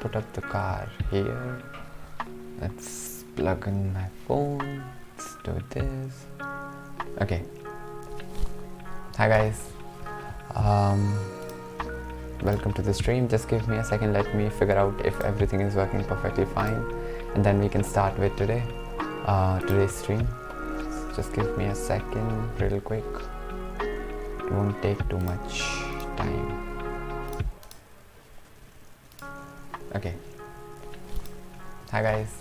put up the car here. Let's plug in my phone. Let's do this. Okay. Hi guys. Welcome to the stream. Just give me a second. Let me figure out if everything is working perfectly fine, and then we can start with today's stream. Just give me a second, real quick. It won't take too much time. Okay. Hi guys.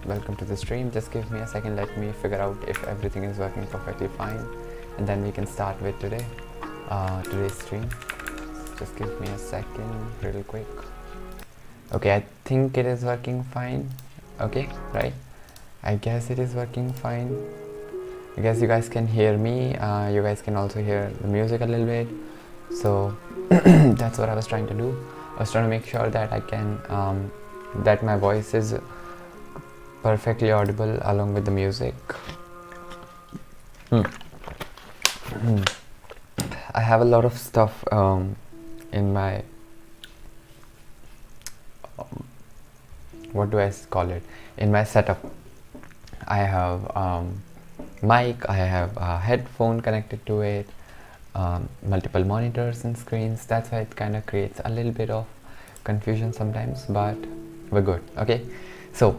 Welcome to the stream. Just give me a second. Let me figure out if everything is working perfectly fine, and then we can start with today's stream. Just give me a second, real quick. Okay, I think it is working fine. Okay, right? I guess it is working fine. I guess you guys can hear me. You guys can also hear the music a little bit. So that's what I was trying to do. I was trying to make sure that I can that my voice is perfectly audible along with the music. I have a lot of stuff in my what do I call it, in my setup. I have mic, I have a headphone connected to it, multiple monitors and screens. That's why it kind of creates a little bit of confusion sometimes, but we're good. Okay, so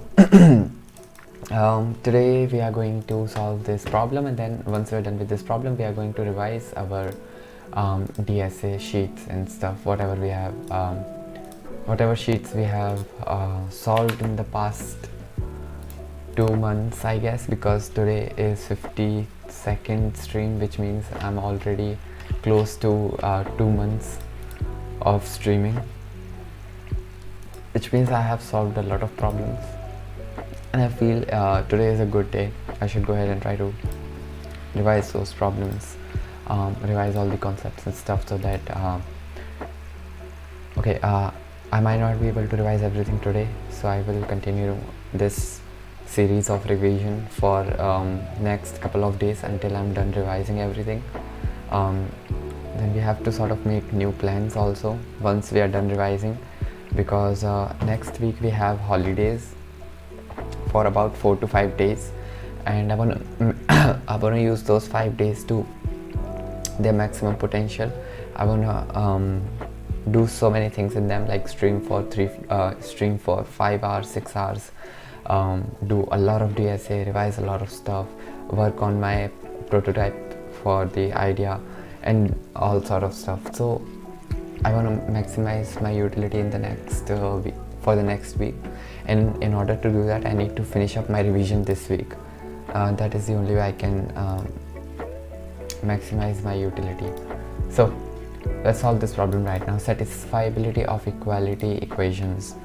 today we are going to solve this problem, and then once we're done with this problem, we are going to revise our DSA sheets and stuff, whatever we have, whatever sheets we have solved in the past 2 months, I guess, because today is 52nd stream, which means I'm already close to 2 months of streaming, which means I have solved a lot of problems, and I feel today is a good day. I should go ahead and try to revise those problems, revise all the concepts and stuff, so that I might not be able to revise everything today, so I will continue this series of revision for next couple of days until I'm done revising everything. Then we have to sort of make new plans also once we are done revising, because next week we have holidays for about 4 to 5 days, and I wanna use those 5 days to their maximum potential. I wanna do so many things in them, like stream for 5 hours, 6 hours, do a lot of DSA, revise a lot of stuff, work on my prototype for the idea, and all sort of stuff. So I want to maximize my utility in the next week, for the next week, and in order to do that I need to finish up my revision this week. That is the only way I can maximize my utility. So let's solve this problem right now. Satisfiability of equality equations.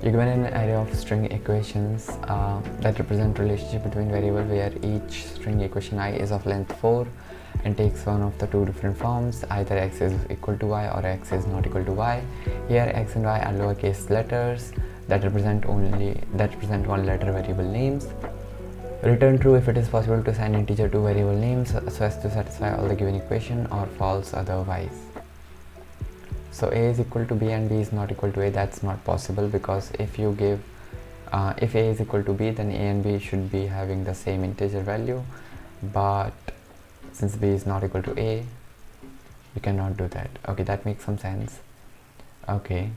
You're given an array of string equations that represent relationship between variables where each string equation I is of length 4 and takes one of the two different forms. Either x is equal to y or x is not equal to y. Here x and y are lowercase letters that represent one letter variable names. Return true if it is possible to assign integer to variable names so as to satisfy all the given equation, or false otherwise. So a is equal to b and b is not equal to a. That's not possible, because if you give if a is equal to b, then a and b should be having the same integer value, but since b is not equal to a, we cannot do that. Okay, that makes some sense. Okay,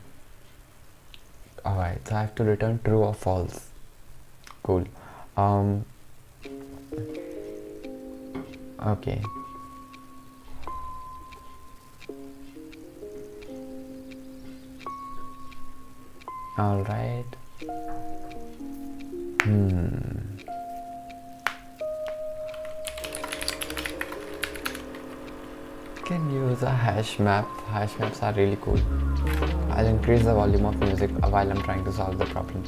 alright, so I have to return true or false. Cool. Okay, all right. Can use a hash map. Hash maps are really cool. I'll increase the volume of music while I'm trying to solve the problem.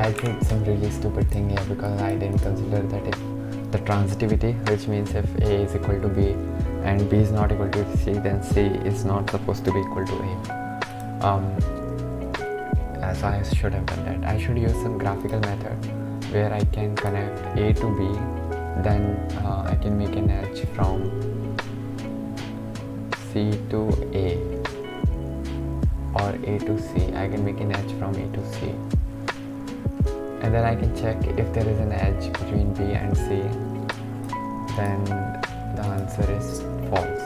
I did some really stupid thing here because I didn't consider that if the transitivity, which means if A is equal to B and B is not equal to C, then C is not supposed to be equal to A. As I should have done that. I should use some graphical method where I can connect A to B, then I can make an edge from C to A, or A to C. I can make an edge from A to C, and then I can check if there is an edge between B and C, then the answer is false.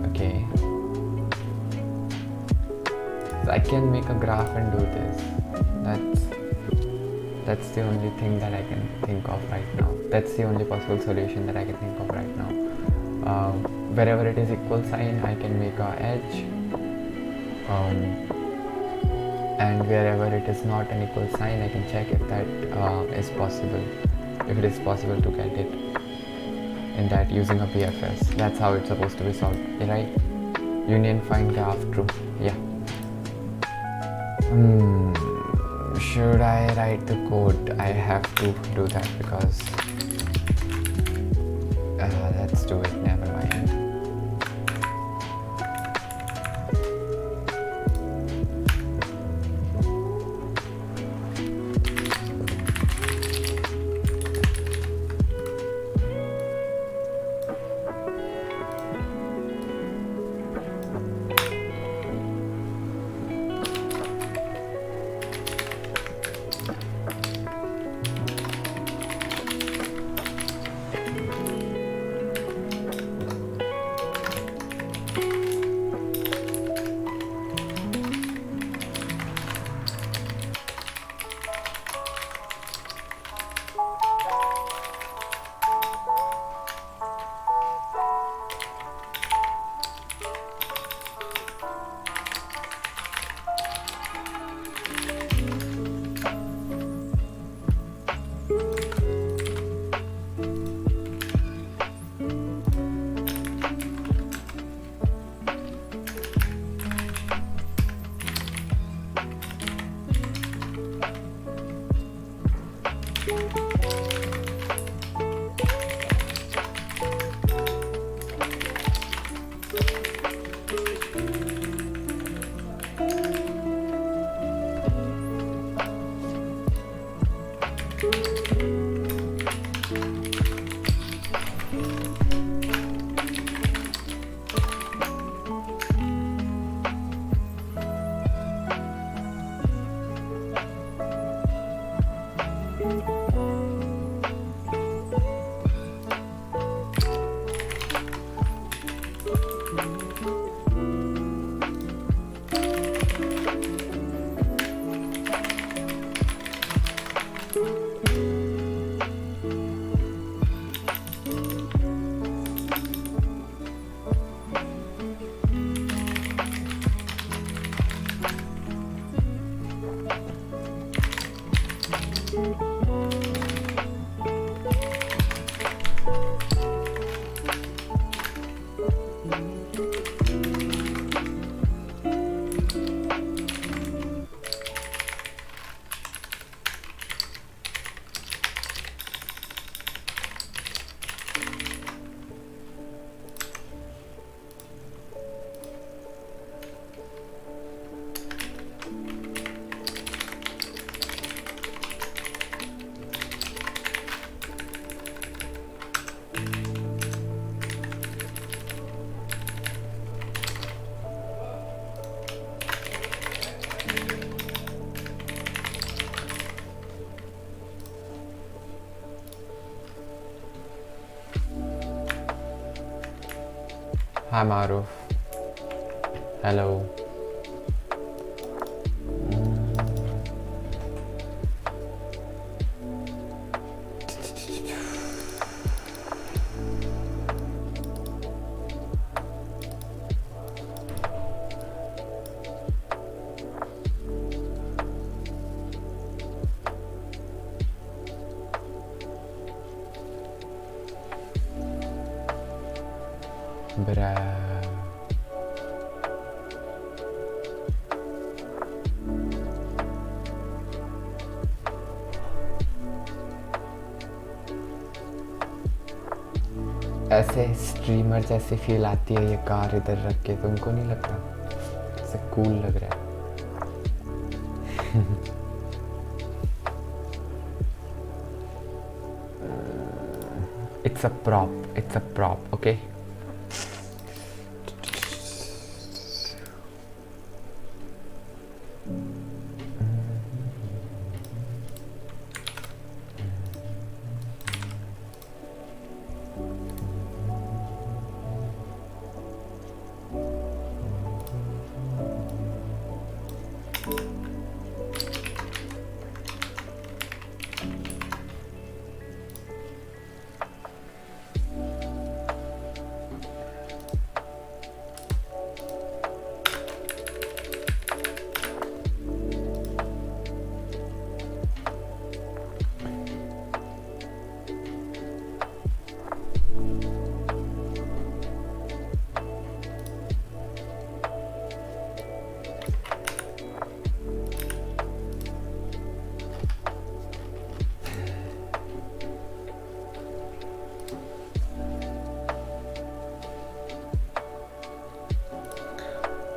Okay, so I can make a graph and do this. That's the only thing that I can think of right now. That's the only possible solution that I can think of right now. Wherever it is equal sign, I can make a edge, and wherever it is not an equal sign, I can check if that is possible, if it is possible to get it in that using a BFS. That's how it's supposed to be solved, right? Union find graph true. Yeah. Should I write the code? I have to do that because let's do it, never mind. Hi Maruf. Hello. Bruh. ऐसे streamer जैसी feel आती है ये car इधर रख के, तुमको नहीं लगता? ऐसे कूल लग रहा है। It's a prop, okay?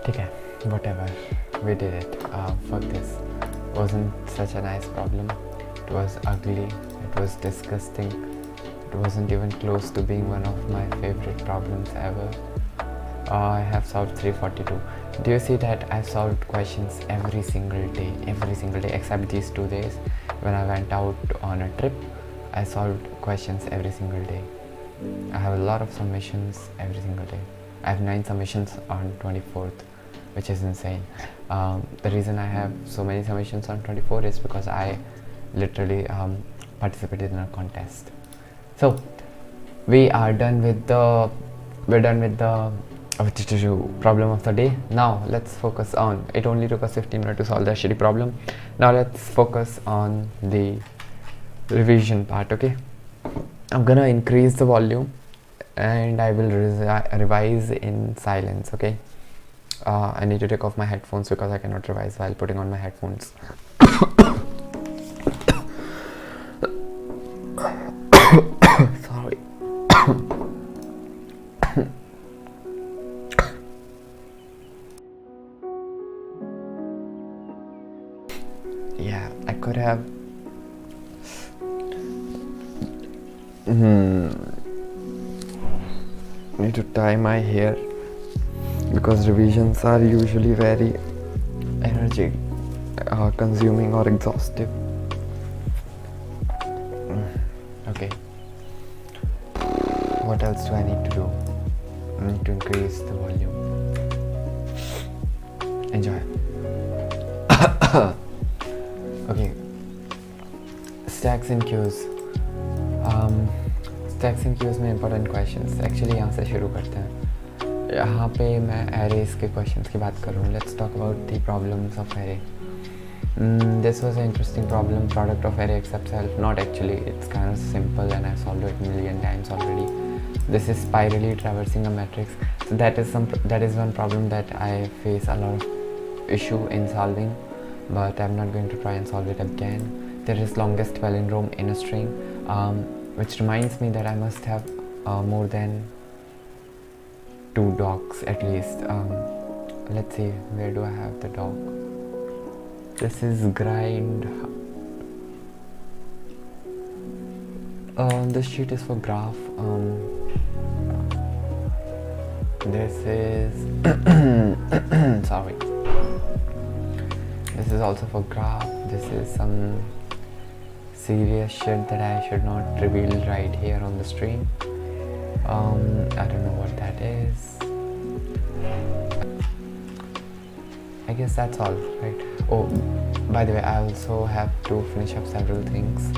ठीक है, whatever, we did it. Fuck this. Wasn't such a nice problem. It was ugly. It was disgusting. It wasn't even close to being one of my favorite problems ever. I have solved 342. Do you see that I've solved questions every single day, except these 2 days when I went out on a trip. I solved questions every single day. I have a lot of submissions every single day. I have 9 submissions on 24th, which is insane. The reason I have so many submissions on 24 is because I literally participated in a contest. So we are done with the problem of the day. Now let's focus on, it only took us 15 minutes to solve that shitty problem. Now let's focus on the revision part, okay? I'm gonna increase the volume and I will revise in silence, okay? I need to take off my headphones because I cannot revise while putting on my headphones. Sorry. Yeah, I could have need to tie my hair because revisions are usually very energy consuming or exhaustive. Okay, what else do I need to do? I need to increase the volume. Enjoy. Okay, stacks and queues. Stacks and queues में important questions actually यहाँ से शुरू करते हैं. यहाँ पे मैं arrays के क्वेश्चंस की बात कर रहा हूँ. Let's talk about the problems of array. This was an interesting problem. Product of array accepts self. Not actually, it's kind of simple and I've solved it a million times already. This is spirally traversing a matrix. So that is one problem that I face a lot of issue in solving, but I'm not going to try and solve it again. There is longest palindrome in a string, which reminds me that I must have more than 2 dogs at least. Let's see, where do I have the dog? This is grind. This sheet is for graph. This is sorry. This is also for graph. This is some serious shit that I should not reveal right here on the stream. I don't know what that is. I guess that's all, right? Oh, by the way, I also have to finish up several things,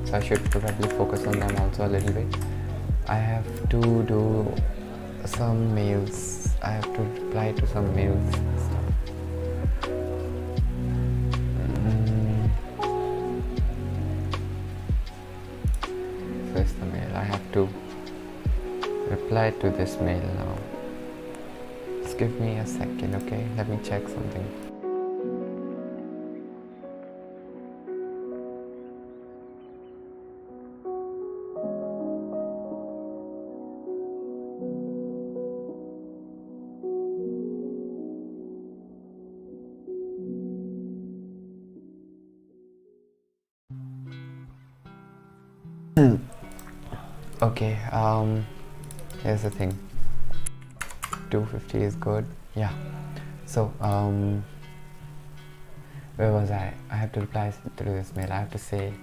so I should probably focus on them also a little bit. I have to do some mails. I have to reply to some mails and stuff. So it's the mail. I have to reply to this mail now. Just give me a second, okay? Let me check something. Okay, here's the thing. 250 is good. Yeah. So, where was I? I have to reply to this mail. I have to say,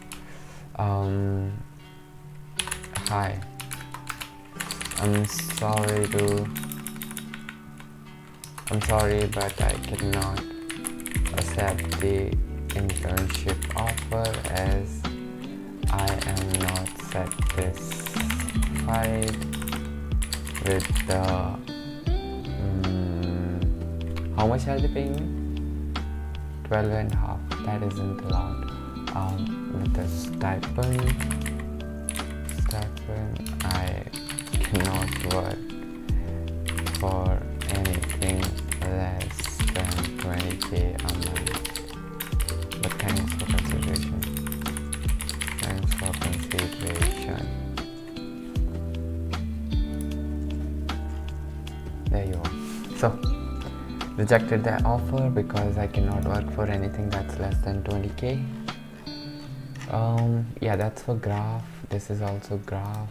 hi. I'm sorry, but I cannot accept the internship offer as I am not satisfied with the how much are they paying me? 12 and a half. That isn't allowed. With the stipend, I cannot work for anything less than 20k a month. But thanks for consideration. There you are. So, rejected the offer because I cannot work for anything that's less than 20k. Yeah, that's for graph. This is also graph.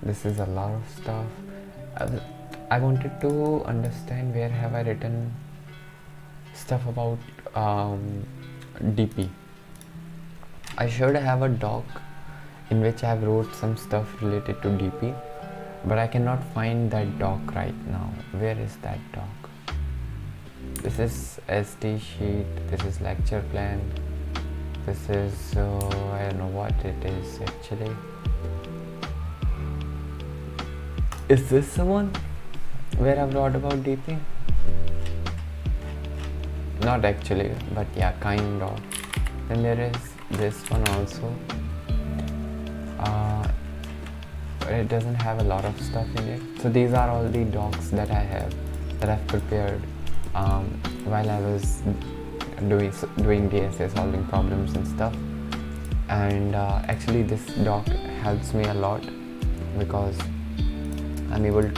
This is a lot of stuff. I wanted to understand where have I written stuff about DP. I should have a doc in which I have wrote some stuff related to DP, but I cannot find that doc right now. Where is that doc? This is SD sheet, this is lecture plan, this is I don't know what it is actually. Is this the one where I've wrote about DP? Not actually, but yeah, kind of. Then there is this one also. It doesn't have a lot of stuff in it. So these are all the docs that I've prepared while I was doing DSA, solving problems and stuff. And actually this doc helps me a lot because I'm able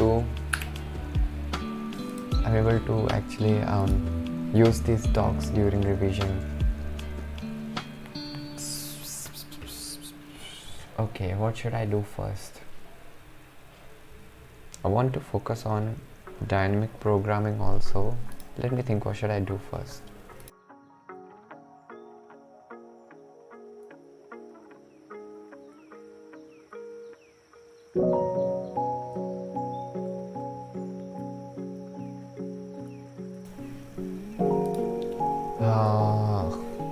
to actually use these docs during revision. Okay, what should I do first? I want to focus on dynamic programming also. Let me think, what should I do first?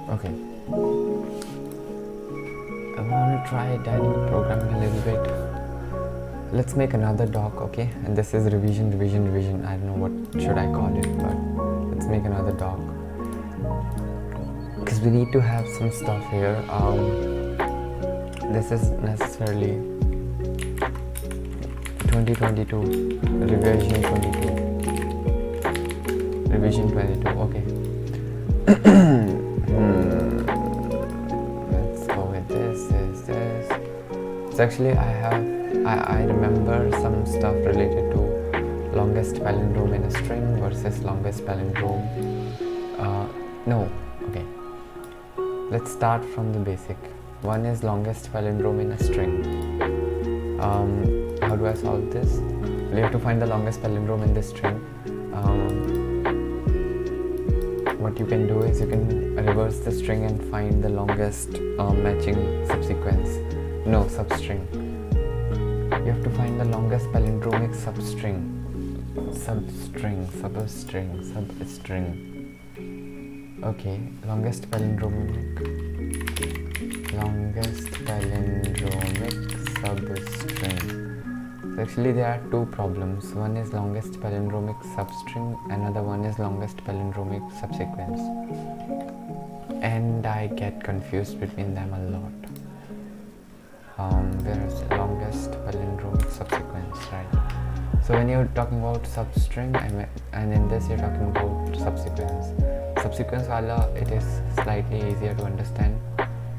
Okay. I want to try dynamic programming a little bit. Let's make another doc, okay? And this is revision. I don't know what should I call it, but let's make another doc. Because we need to have some stuff here. This is necessarily 2022, revision 22, okay. Let's go with this. So actually I remember some stuff related to longest palindrome in a string versus longest palindrome. Okay. Let's start from the basic. One is longest palindrome in a string. How do I solve this? We have to find the longest palindrome in this string. What you can do is you can reverse the string and find the longest matching substring. You have to find the longest palindromic substring. Okay, longest palindromic substring. So actually there are two problems. One is longest palindromic substring, another one is longest palindromic subsequence. And I get confused between them a lot. Where is the longest palindromic subsequence, right? So when you're talking about substring and in this you're talking about subsequence. Subsequence wala, it is slightly easier to understand.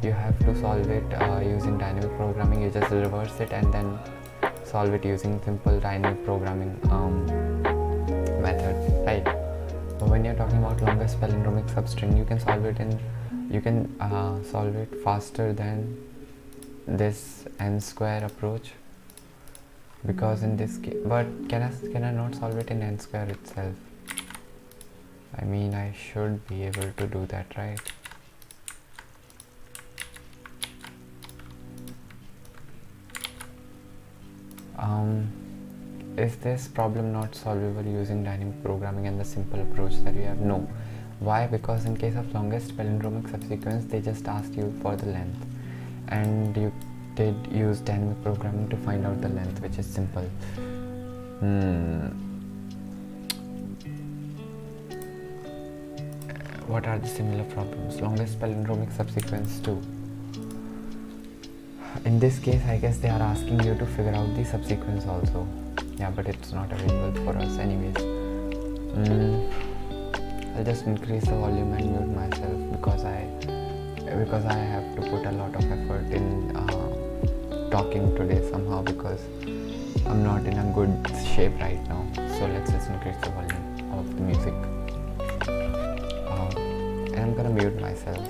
You have to solve it using dynamic programming. You just reverse it and then solve it using simple dynamic programming method, right? But when you're talking about longest palindromic substring, you can solve it faster than this n square approach. because in this case, but can I not solve it in n square itself? I mean, I should be able to do that, right? Is this problem not solvable using dynamic programming and the simple approach that we have? No. Why? Because in case of longest palindromic subsequence, they just asked you for the length, and you did use dynamic programming to find out the length, which is simple. What are the similar problems? Longest palindromic subsequence too. In this case, I guess they are asking you to figure out the subsequence also. Yeah, but it's not available for us anyways. I'll just increase the volume and mute myself because I have to put a lot of effort in talking today somehow, because I'm not in a good shape right now. So let's just increase the volume of the music. And I'm gonna mute myself.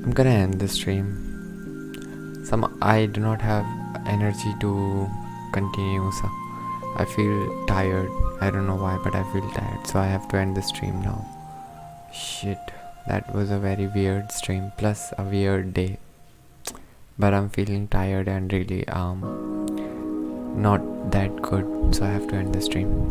I'm gonna end the stream. I do not have energy to continue, so I feel tired. I don't know why, but I feel tired, so I have to end the stream now. Shit, that was a very weird stream, plus a weird day. But I'm feeling tired and really not that good, so I have to end the stream.